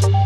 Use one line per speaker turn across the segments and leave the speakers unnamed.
Welcome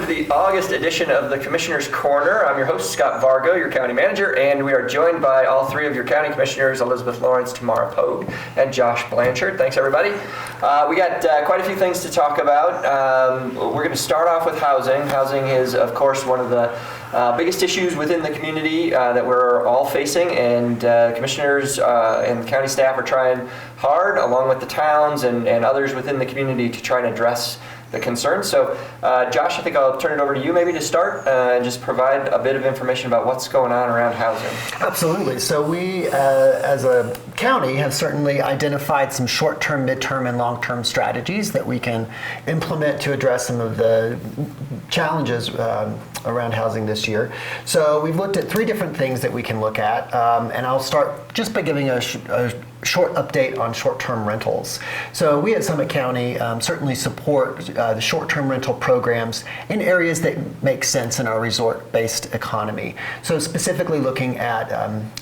to the August edition of the Commissioner's Corner. I'm your host, Scott Vargo, your county manager, and we are joined by all three of your county commissioners, Elizabeth Lawrence, Tamara Pogue, and Josh Blanchard. Thanks, everybody. We got quite a few things to talk about. We're going to start off with housing. Housing is, of course, one of the biggest issues within the community that we're all facing, and commissioners and county staff are trying hard, along with the towns and others within the community, to try and address the concerns. So, Josh, I think I'll turn it over to you maybe to start and just provide a bit of information about what's going on around housing.
Absolutely. So we, as a county, have certainly identified some short-term, mid-term, and long-term strategies that we can implement to address some of the challenges around housing this year. So we've looked at three different things that we can look at, and I'll start just by giving a short update on short-term rentals. So we at Summit County certainly support the short-term rental programs in areas that make sense in our resort-based economy. So specifically looking at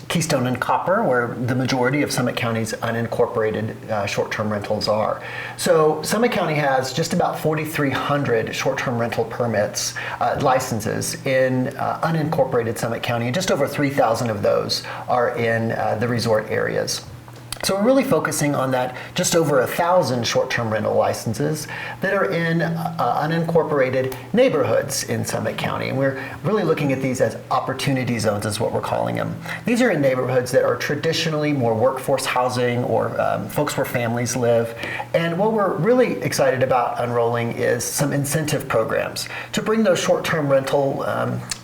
Keystone and Copper, where the majority of Summit County's unincorporated short-term rentals are. So Summit County has just about 4,300 short-term rental permits, licenses in unincorporated Summit County, and just over 3,000 of those are in the resort areas. So we're really focusing on that just over 1,000 short-term rental licenses that are in unincorporated neighborhoods in Summit County. And we're really looking at these as opportunity zones is what we're calling them. These are in neighborhoods that are traditionally more workforce housing or folks where families live. And what we're really excited about unrolling is some incentive programs to bring those short-term rental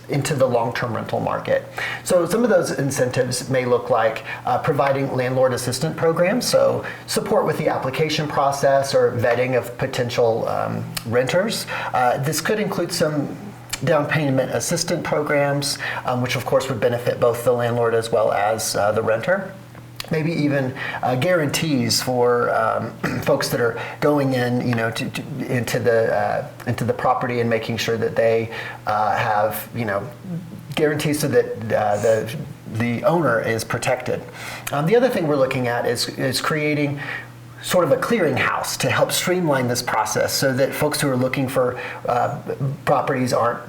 into the long-term rental market. So some of those incentives may look like providing landlord assistant programs, so support with the application process or vetting of potential renters. This could include some down payment assistant programs, which of course would benefit both the landlord as well as the renter. Maybe even guarantees for folks that are going in, into the property and making sure that they have, guarantees so that the owner is protected. The other thing we're looking at is creating sort of a clearinghouse to help streamline this process so that folks who are looking for properties aren't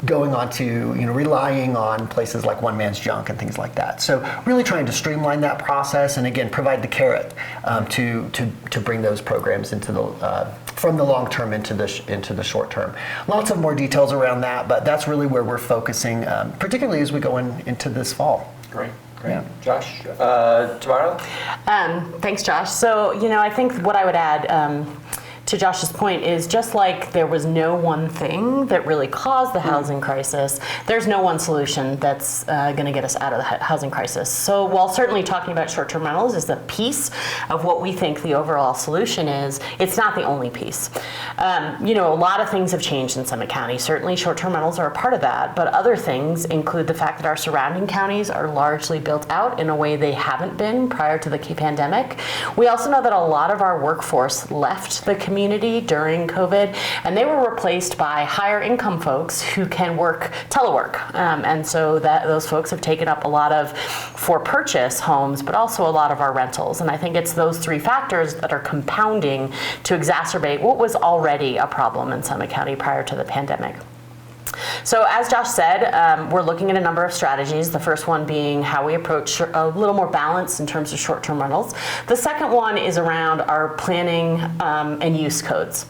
going on to, relying on places like One Man's Junk and things like that. So really trying to streamline that process and again, provide the carrot to bring those programs into the from the long term into the short term. Lots of more details around that, but that's really where we're focusing, particularly as we go into this fall.
Great. Yeah. Josh, Tamara?
Thanks, Josh. So, I think what I would add to Josh's point is just like there was no one thing that really caused the housing crisis, there's no one solution that's going to get us out of the housing crisis. So while certainly talking about short-term rentals is a piece of what we think the overall solution is, it's not the only piece. A lot of things have changed in Summit County. Certainly short-term rentals are a part of that, but other things include the fact that our surrounding counties are largely built out in a way they haven't been prior to the pandemic. We also know that a lot of our workforce left the community during COVID, and they were replaced by higher income folks who can work telework. And so those folks have taken up a lot of for purchase homes, but also a lot of our rentals. And I think it's those three factors that are compounding to exacerbate what was already a problem in Summit County prior to the pandemic. So as Josh said, we're looking at a number of strategies. The first one being how we approach a little more balance in terms of short-term rentals. The second one is around our planning and use codes.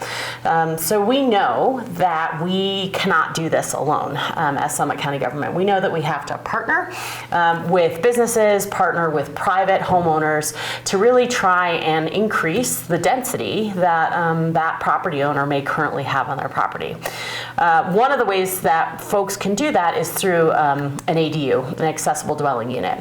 So we know that we cannot do this alone as Summit County government. We know that we have to partner with businesses, partner with private homeowners to really try and increase the density that that property owner may currently have on their property. One of the ways that folks can do that is through an ADU, an accessible dwelling unit.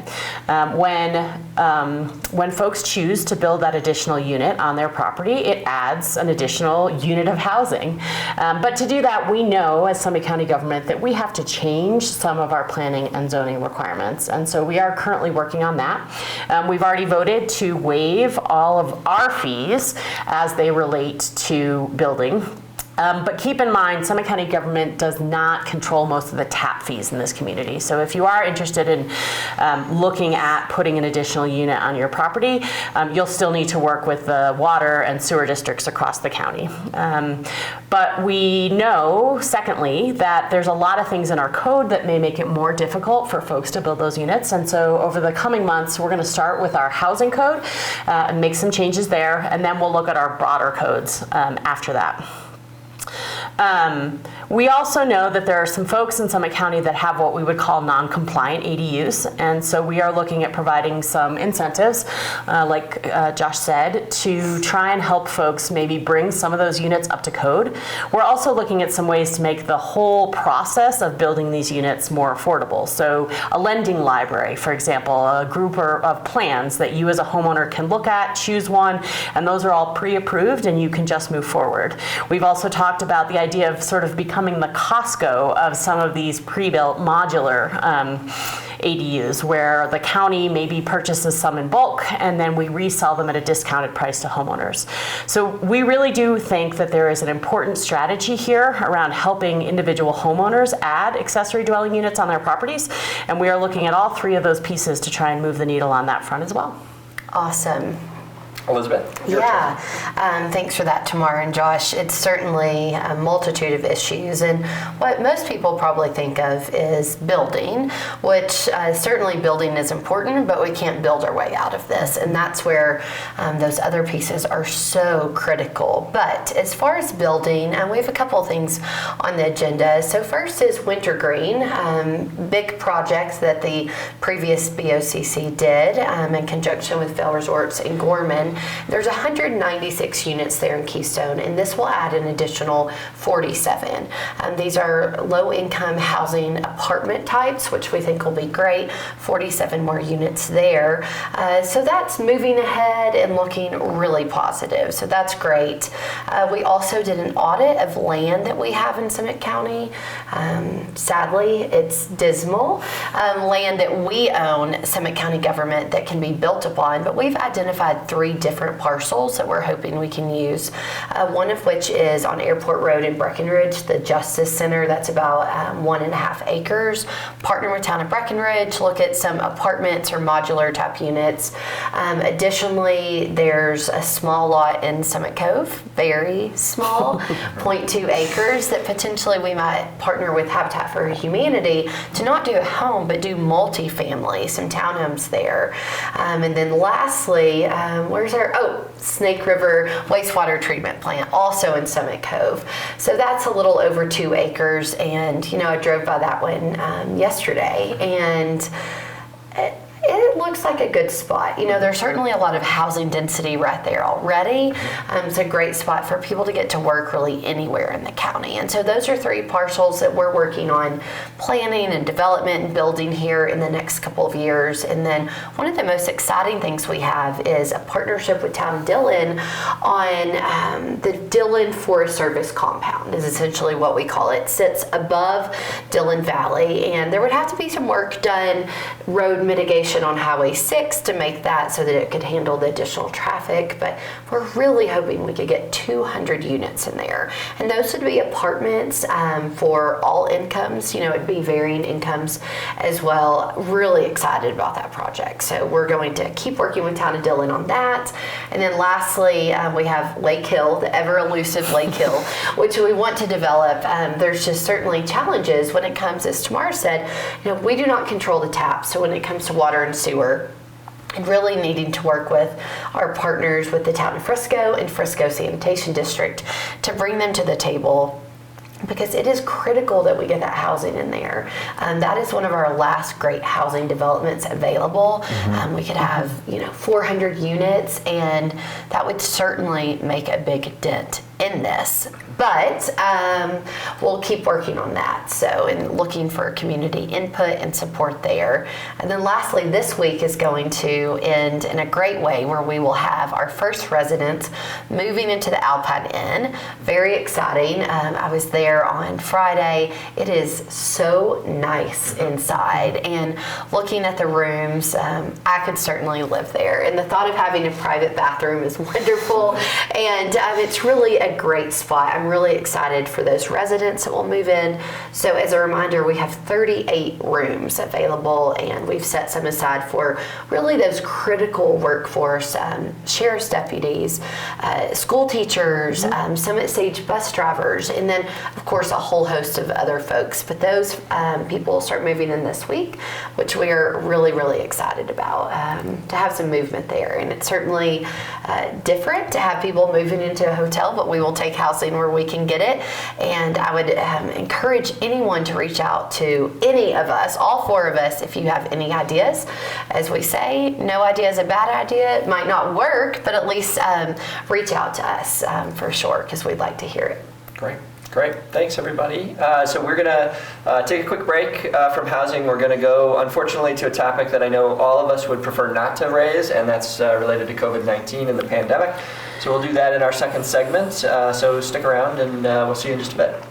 When folks choose to build that additional unit on their property, it adds an additional unit of housing. But to do that, we know as Summit County government that we have to change some of our planning and zoning requirements. And so we are currently working on that. We've already voted to waive all of our fees as they relate to building But keep in mind, Summit County government does not control most of the tap fees in this community. So if you are interested in looking at putting an additional unit on your property, you'll still need to work with the water and sewer districts across the county. But we know, secondly, that there's a lot of things in our code that may make it more difficult for folks to build those units. And so over the coming months, we're going to start with our housing code and make some changes there, and then we'll look at our broader codes after that. We also know that there are some folks in Summit County that have what we would call non-compliant ADUs, and so we are looking at providing some incentives, like Josh said, to try and help folks maybe bring some of those units up to code. We're also looking at some ways to make the whole process of building these units more affordable. So a lending library, for example, a group of plans that you as a homeowner can look at, choose one, and those are all pre-approved and you can just move forward. We've also talked about the idea of sort of becoming the Costco of some of these pre-built modular ADUs, where the county maybe purchases some in bulk and then we resell them at a discounted price to homeowners. So we really do think that there is an important strategy here around helping individual homeowners add accessory dwelling units on their properties, and we are looking at all three of those pieces to try and move the needle on that front as well.
Awesome.
Elizabeth?
Yeah, thanks for that, Tamar and Josh. It's certainly a multitude of issues, and what most people probably think of is building, which certainly building is important, but we can't build our way out of this, and that's where those other pieces are so critical. But as far as building, we have a couple of things on the agenda. So first is Wintergreen, big project that the previous BOCC did in conjunction with Vail Resorts in Gorman. There's 196 units there in Keystone, and this will add an additional 47. These are low-income housing apartment types, which we think will be great. 47 more units there. So that's moving ahead and looking really positive. So that's great. We also did an audit of land that we have in Summit County. Sadly, it's dismal. Land that we own, Summit County government, that can be built upon, but we've identified 3 different parcels that we're hoping we can use. One of which is on Airport Road in Breckenridge, the Justice Center. That's about 1.5 acres. Partner with Town of Breckenridge, look at some apartments or modular type units. Additionally, there's a small lot in Summit Cove, very small, 0.2 acres, that potentially we might partner with Habitat for Humanity to not do a home, but do multifamily, some townhomes there. And then lastly, Snake River wastewater treatment plant, also in Summit Cove. So that's a little over 2 acres, and I drove by that one yesterday, and it looks like a good spot. There's certainly a lot of housing density right there already. It's a great spot for people to get to work really anywhere in the county. And so those are 3 parcels that we're working on planning and development and building here in the next couple of years. And then one of the most exciting things we have is a partnership with Town of Dillon on the Dillon Forest Service compound is essentially what we call it. It sits above Dillon Valley, and there would have to be some work done, road mitigation on Highway 6 to make that so that it could handle the additional traffic, but we're really hoping we could get 200 units in there. And those would be apartments for all incomes, it'd be varying incomes as well. Really excited about that project. So we're going to keep working with Town of Dillon on that. And then lastly, we have Lake Hill, the ever elusive Lake Hill, which we want to develop. There's just certainly challenges when it comes, as Tamar said, we do not control the taps. So when it comes to water and sewer, and really needing to work with our partners with the Town of Frisco and Frisco Sanitation District to bring them to the table, because it is critical that we get that housing in there. That is one of our last great housing developments available. We could have 400 units, and that would certainly make a big dent in this. But we'll keep working on that. So, and looking for community input and support there. And then lastly, this week is going to end in a great way, where we will have our first residents moving into the Alpine Inn. Very exciting. I was there on Friday. It is so nice inside, and looking at the rooms, I could certainly live there. And the thought of having a private bathroom is wonderful, and it's really a great spot. I'm really excited for those residents that will move in. So as a reminder, we have 38 rooms available, and we've set some aside for really those critical workforce, sheriff's deputies, school teachers, Summit Sage bus drivers, and then of course a whole host of other folks. But those people will start moving in this week, which we are really, really excited about, to have some movement there. And it's certainly different to have people moving into a hotel, but we will take housing where we can get it. And I would encourage anyone to reach out to any of us, all four of us, if you have any ideas. As we say, no idea is a bad idea. It might not work, but at least reach out to us for sure, because we'd like to hear it.
Great. Thanks, everybody. So we're going to take a quick break from housing. We're going to go, unfortunately, to a topic that I know all of us would prefer not to raise, and that's related to COVID-19 and the pandemic. So we'll do that in our second segment. So stick around, and we'll see you in just a bit.